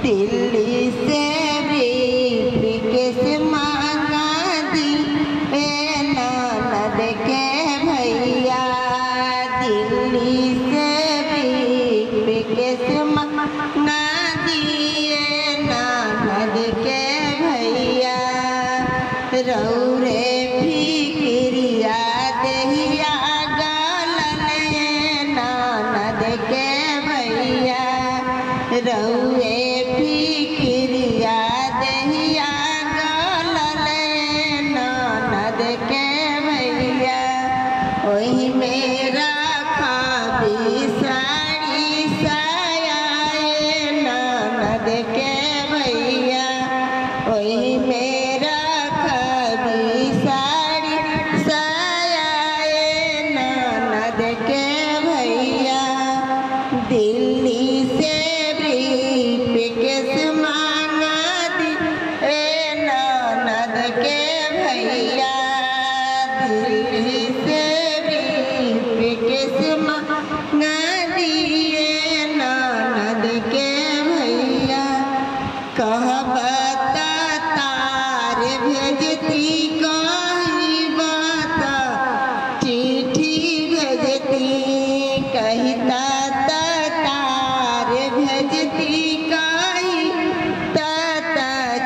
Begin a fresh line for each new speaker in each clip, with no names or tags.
दिल्ली से ब्रीफकेस मांगा दी ननद के भैया। दिल्ली से ब्रीफकेस मांगा दिए ननद के भैया। रौरे फिक्रिया दहिया गलने ननद के भैया। रौरे फिक्रिया दहिया गलने ननद के भैया। वही मेरा खाबी साड़ी साया ननद के भैया। वही मेरा खाबी साड़ी साया ननद के भैया। दिल्ली से ब्रीफकेस मांगा दी ननद के भैया। दिल्ली से ब्रीफकेस मांगा दिए ननद के भैया। कहबता तार भेजती कही बता चिट्ठी भेजती। कहता तार भेजती कही ता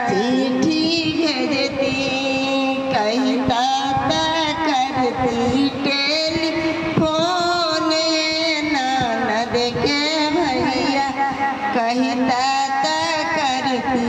चिट्ठी भेजती। कहता करती टेलीफोन ननद के भैया। कहता करती